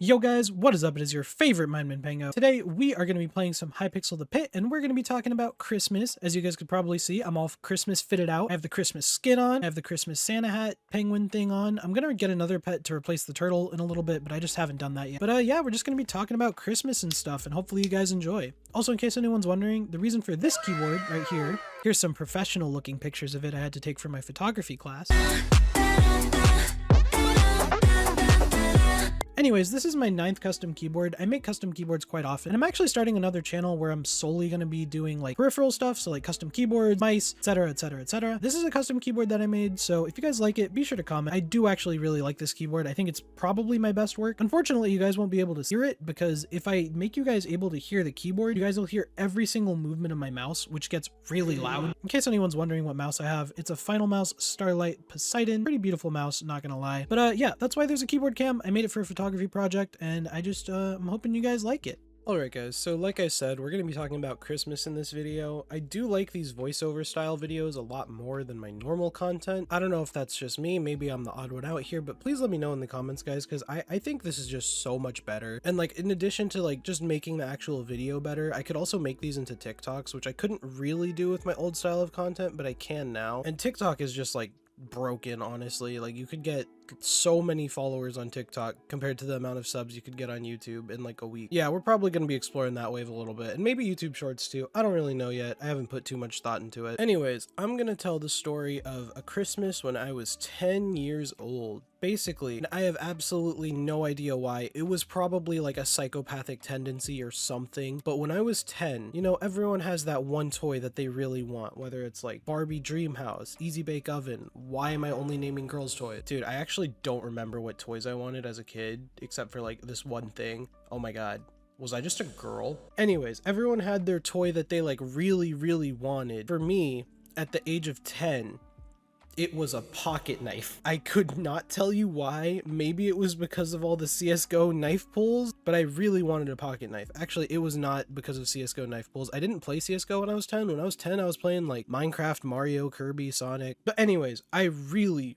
Yo guys, what is up? It is your favorite Mindman Pango. Today we are going to be playing some Hypixel Pit and we're going to be talking about Christmas. As you guys could probably see, I'm all Christmas fitted out. I have the Christmas skin on, I have the Christmas Santa hat penguin thing on. I'm going to get another pet to replace the turtle in a little bit, but I just haven't done that yet. But yeah, we're just going to be talking about Christmas and stuff, and hopefully you guys enjoy. Also, in case anyone's wondering, the reason for this keyboard right here, here's some professional looking pictures of it I had to take for my photography class. Anyways, this is my 9th custom keyboard. I make custom keyboards quite often. And I'm actually starting another channel where I'm solely going to be doing like peripheral stuff. So like custom keyboards, mice, etc, etc, etc. This is a custom keyboard that I made. So if you guys like it, be sure to comment. I do actually really like this keyboard. I think it's probably my best work. Unfortunately, you guys won't be able to hear it because if I make you guys able to hear the keyboard, you guys will hear every single movement of my mouse, which gets really loud. In case anyone's wondering what mouse I have, it's a Final Mouse Starlight Poseidon. Pretty beautiful mouse, not gonna lie. But yeah, that's why there's a keyboard cam. I made it for a photography project and I just I'm hoping you guys like it. Alright guys, so like I said, we're going to be talking about Christmas in this video. I do like these voiceover style videos a lot more than my normal content. I don't know if that's just me, maybe I'm the odd one out here, but please let me know in the comments guys, because I think this is just so much better. And like in addition to like just making the actual video better, I could also make these into TikToks, which I couldn't really do with my old style of content, but I can now. And TikTok is just like broken, honestly. Like you could get so many followers on TikTok compared to the amount of subs you could get on YouTube in like a week. Yeah, we're probably going to be exploring that wave a little bit, and maybe YouTube Shorts too. I don't really know yet. I haven't put too much thought into it. Anyways, I'm going to tell the story of a Christmas when I was 10 years old. Basically, I have absolutely no idea why. It was probably like a psychopathic tendency or something, but when I was 10, you know, everyone has that one toy that they really want, whether it's like Barbie Dream House, Easy Bake Oven. Why am I only naming girls' toys? Dude, I actually don't remember what toys I wanted as a kid, except for like this one thing. Oh my god. Was I just a girl? Anyways, everyone had their toy that they like really wanted. For me, at the age of 10, it was a pocket knife. I could not tell you why. Maybe it was because of all the CSGO knife pulls, but I really wanted a pocket knife. Actually, it was not because of CSGO knife pulls. I didn't play CSGO when I was 10. When I was 10, I was playing like Minecraft, Mario, Kirby, Sonic. But anyways, I really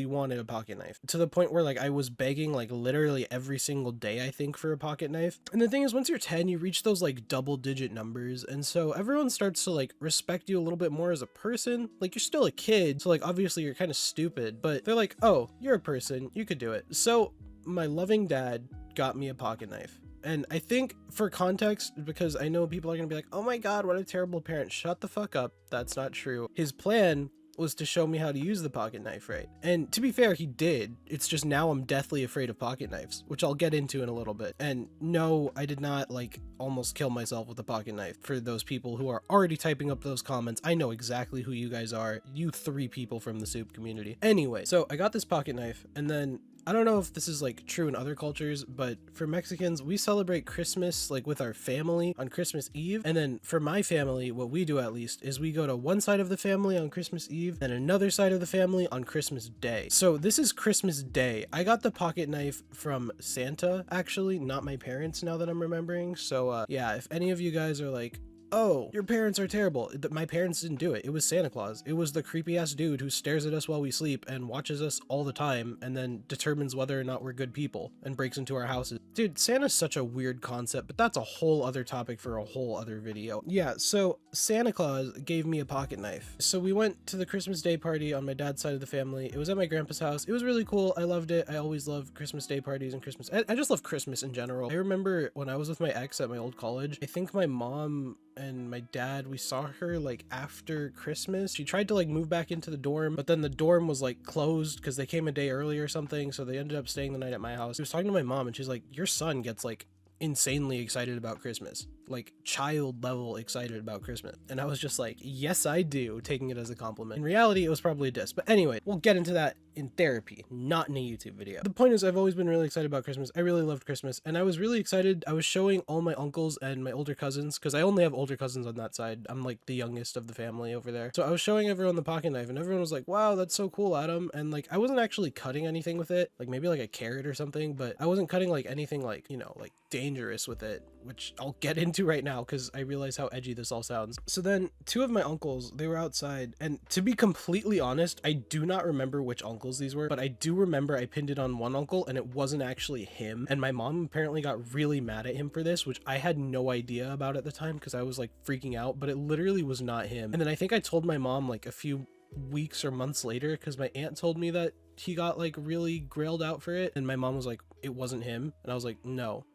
wanted a pocket knife to the point where like I was begging like literally every single day, I think, for a pocket knife. And the thing is, once you're 10, you reach those like double-digit numbers. And so everyone starts to like respect you a little bit more as a person. Like you're still a kid. So like obviously you're kind of stupid, but they're like, oh, you're a person, you could do it. So my loving dad got me a pocket knife. And I think for context, because I know people are gonna be like, oh my god, what a terrible parent. Shut the fuck up. That's not true. His plan was to show me how to use the pocket knife right. And to be fair, he did. It's just now I'm deathly afraid of pocket knives, which I'll get into in a little bit. And no, I did not like almost kill myself with a pocket knife. For those people who are already typing up those comments, I know exactly who you guys are. You 3 people from the soup community. Anyway, so I got this pocket knife, and then I don't know if this is like true in other cultures, but for Mexicans, we celebrate Christmas like with our family on Christmas Eve. And then for my family, what we do at least is we go to one side of the family on Christmas Eve and another side of the family on Christmas Day. So this is Christmas Day. I got the pocket knife from Santa, actually, not my parents, now that I'm remembering. So yeah, if any of you guys are like, oh, your parents are terrible. My parents didn't do it. It was Santa Claus. It was the creepy ass dude who stares at us while we sleep and watches us all the time and then determines whether or not we're good people and breaks into our houses. Dude, Santa's such a weird concept, but that's a whole other topic for a whole other video. Yeah, so Santa Claus gave me a pocket knife. So we went to the Christmas Day party on my dad's side of the family. It was at my grandpa's house. It was really cool. I loved it. I always love Christmas Day parties and Christmas. I just love Christmas in general. I remember when I was with my ex at my old college, I think my mom and my dad, we saw her like after Christmas. She tried to like move back into the dorm, but then the dorm was like closed because they came a day early or something, so they ended up staying the night at my house. She was talking to my mom and she's like, your son gets like insanely excited about Christmas, like child level excited about Christmas. And I was just like, yes I do, taking it as a compliment. In reality, it was probably a diss, but anyway, we'll get into that in therapy, not in a YouTube video. The point is, I've always been really excited about Christmas. I really loved Christmas, and I was really excited. I was showing all my uncles and my older cousins, because I only have older cousins on that side. I'm like the youngest of the family over there. So I was showing everyone the pocket knife, and everyone was like, wow, that's so cool, Adam. And like, I wasn't actually cutting anything with it, like maybe like a carrot or something, but I wasn't cutting like anything like, you know, like dangerous dangerous with it, which I'll get into right now because I realize how edgy this all sounds. So then 2 of my uncles, they were outside, and to be completely honest, I do not remember which uncles these were, but I do remember I pinned it on one uncle and it wasn't actually him, and my mom apparently got really mad at him for this, which I had no idea about at the time because I was like freaking out, but it literally was not him. And then I think I told my mom like a few weeks or months later because my aunt told me that he got like really grailed out for it, and my mom was like, it wasn't him, and I was like, no.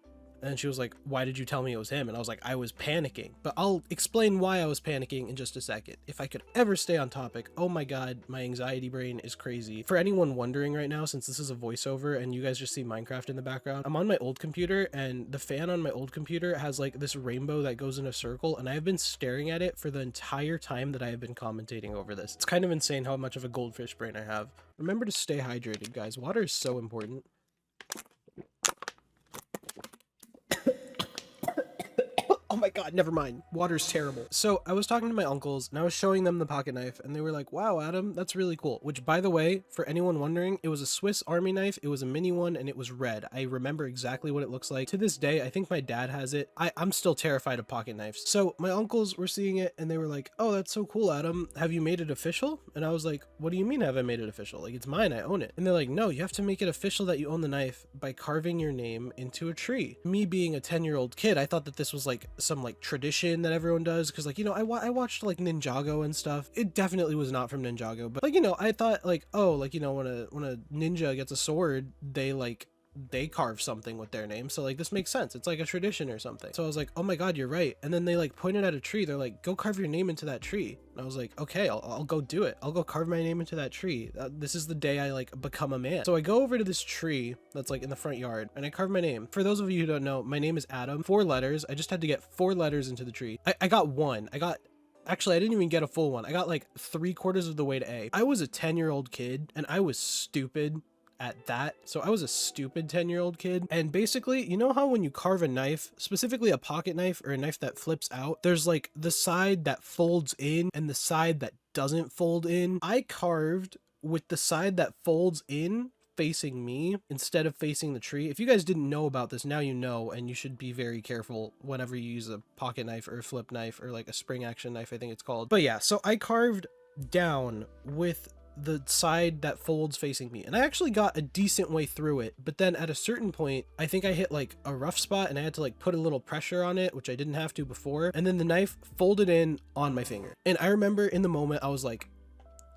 And she was like, why did you tell me it was him? And I was like, I was panicking. But I'll explain why I was panicking in just a second. If I could ever stay on topic, oh my god, my anxiety brain is crazy. For anyone wondering right now, since this is a voiceover and you guys just see Minecraft in the background, I'm on my old computer, and the fan on my old computer has like this rainbow that goes in a circle, and I've been staring at it for the entire time that I have been commentating over this. It's kind of insane how much of a goldfish brain I have. Remember to stay hydrated, guys. Water is so important. Oh my god, never mind. Water's terrible. So I was talking to my uncles and I was showing them the pocket knife, and they were like, wow, Adam, that's really cool. Which, by the way, for anyone wondering, it was a Swiss Army knife. It was a mini one and it was red. I remember exactly what it looks like. To this day, I think my dad has it. I'm still terrified of pocket knives. So my uncles were seeing it and they were like, oh, that's so cool, Adam. Have you made it official? And I was like, what do you mean have I made it official? Like, it's mine, I own it. And they're like, no, you have to make it official that you own the knife by carving your name into a tree. Me being a 10-year-old kid, I thought that this was like some like tradition that everyone does, because like, you know, I watched like Ninjago and stuff. It definitely was not from Ninjago, but like, you know, I thought like, oh, like, you know, when a ninja gets a sword, they carve something with their name, so like this makes sense, it's like a tradition or something. So I was like, oh my god, you're right. And then they like pointed at a tree, they're like, go carve your name into that tree. And I was like, okay, I'll go do it. I'll go carve my name into that tree. This is the day I like become a man. So I go over to this tree that's like in the front yard and I carve my name. For those of you who don't know, my name is Adam. 4 letters. I just had to get 4 letters into the tree. I got one. Actually, I didn't even get a full one. I got like 3/4 of the way to A. I was a 10-year-old kid and I was stupid at that. So I was a stupid 10-year-old kid. And basically, you know how when you carve a knife, specifically a pocket knife or a knife that flips out, there's like the side that folds in and the side that doesn't fold in. I carved with the side that folds in facing me instead of facing the tree. If you guys didn't know about this, now you know, and you should be very careful whenever you use a pocket knife or a flip knife or like a spring action knife, I think it's called. But yeah, so I carved down with the side that folds facing me, and I actually got a decent way through it. But then at a certain point, I think I hit like a rough spot and I had to like put a little pressure on it, which I didn't have to before, and then the knife folded in on my finger. And I remember in the moment I was like,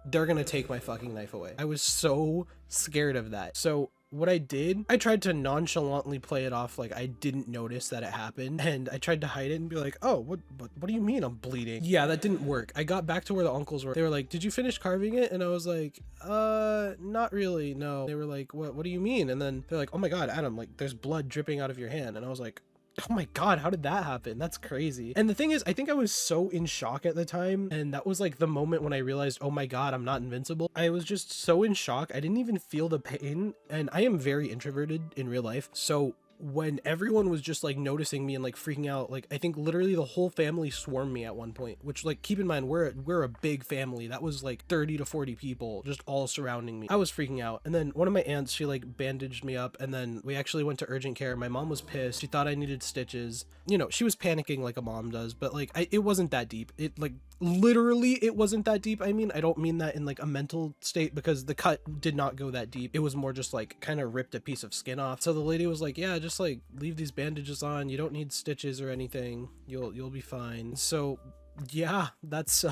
they're gonna take my fucking knife away. I was so scared of that. So what I did, I tried to nonchalantly play it off like I didn't notice that it happened, and I tried to hide it and be like, oh, what do you mean I'm bleeding? Yeah, that didn't work. I got back to where the uncles were. They were like, did you finish carving it? And I was like, not really, no. They were like, what do you mean? And then they're like, oh my god, Adam, like there's blood dripping out of your hand. And I was like, oh my god, how did that happen? That's crazy. And the thing is, I think I was so in shock at the time, and that was like the moment when I realized, oh my god, I'm not invincible. I was just so in shock, I didn't even feel the pain, and I am very introverted in real life, so when everyone was just like noticing me and like freaking out, like I think literally the whole family swarmed me at one point, which like keep in mind, we're a big family. That was like 30 to 40 people just all surrounding me. I was freaking out. And then one of my aunts, she like bandaged me up, and then we actually went to urgent care. My mom was pissed. She thought I needed stitches. You know, she was panicking like a mom does, but like it wasn't that deep. It like literally it wasn't that deep. I mean, I don't mean that in like a mental state, because the cut did not go that deep. It was more just like kind of ripped a piece of skin off. So the lady was like, yeah, just like leave these bandages on, you don't need stitches or anything, you'll be fine. So yeah, that's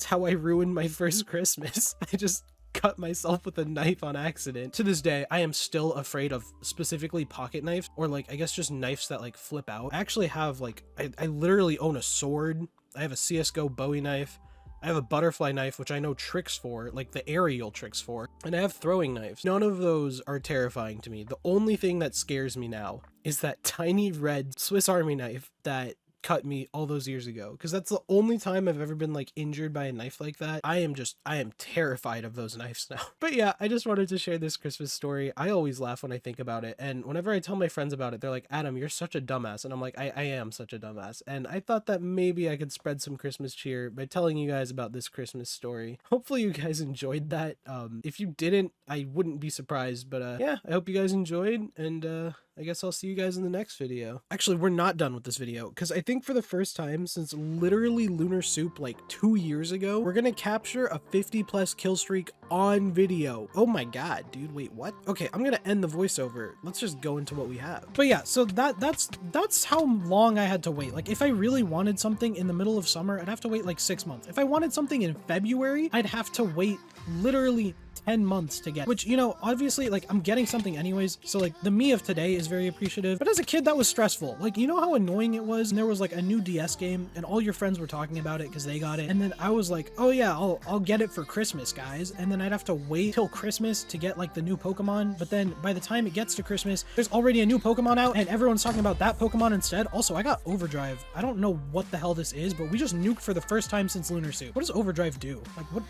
how I ruined my first Christmas. I just cut myself with a knife on accident. To this day, I am still afraid of specifically pocket knives, or like I guess just knives that like flip out. I actually have like I literally own a sword. I have a CSGO Bowie knife. I have a butterfly knife, which I know tricks for, like the aerial tricks for, and I have throwing knives. None of those are terrifying to me. The only thing that scares me now is that tiny red Swiss Army knife that cut me all those years ago, because that's the only time I've ever been like injured by a knife like that. I am terrified of those knives now. But yeah, I just wanted to share this Christmas story. I always laugh when I think about it, and whenever I tell my friends about it, they're like, Adam, you're such a dumbass. And I'm like, I am such a dumbass. And I thought that maybe I could spread some Christmas cheer by telling you guys about this Christmas story. Hopefully you guys enjoyed that. If you didn't, I wouldn't be surprised, but yeah, I hope you guys enjoyed, and I guess I'll see you guys in the next video. Actually, we're not done with this video, because I think for the first time since literally Lunar Soup like 2 years ago, we're gonna capture a 50+ kill streak on video. Oh my god, dude, wait, what? Okay, I'm gonna end the voiceover. Let's just go into what we have. But yeah, so that's how long I had to wait. Like, if I really wanted something in the middle of summer, I'd have to wait like 6 months. If I wanted something in February, I'd have to wait literally 10 months to get, which, you know, obviously, like, I'm getting something anyways, so like the me of today is very appreciative, but as a kid that was stressful. Like, you know how annoying it was, and there was like a new DS game and all your friends were talking about it because they got it, and then I was like, oh yeah, I'll get it for Christmas, guys, and then I'd have to wait till Christmas to get like the new Pokemon, but then by the time it gets to Christmas, there's already a new Pokemon out and everyone's talking about that Pokemon instead. Also, I got Overdrive. I don't know what the hell this is, but we just nuked for the first time since Lunar Soup. What does Overdrive do? Like, what?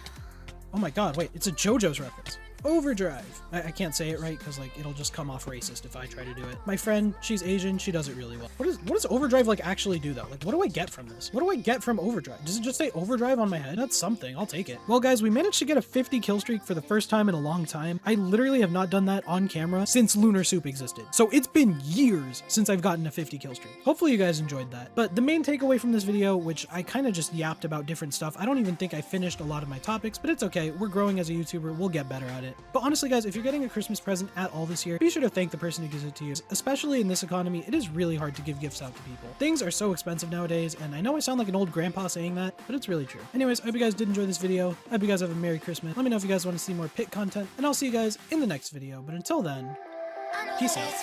Oh my god, wait, it's a JoJo's reference. Overdrive. I can't say it right because like it'll just come off racist if I try to do it. My friend, she's Asian, she does it really well. What does Overdrive like actually do though? Like, what do I get from this? What do I get from Overdrive? Does it just say Overdrive on my head? That's something, I'll take it. Well guys, we managed to get a 50 kill streak for the first time in a long time. I literally have not done that on camera since Lunar Soup existed. So it's been years since I've gotten a 50 kill streak. Hopefully you guys enjoyed that. But the main takeaway from this video, which I kind of just yapped about different stuff, I don't even think I finished a lot of my topics, but it's okay. We're growing as a YouTuber, we'll get better at it. But honestly guys, if you're getting a Christmas present at all this year, be sure to thank the person who gives it to you. Especially in this economy, it is really hard to give gifts out to people. Things are so expensive nowadays, and I know I sound like an old grandpa saying that, but it's really true. Anyways, I hope you guys did enjoy this video. I hope you guys have a Merry Christmas. Let me know if you guys want to see more pit content, and I'll see you guys in the next video. But until then, peace out.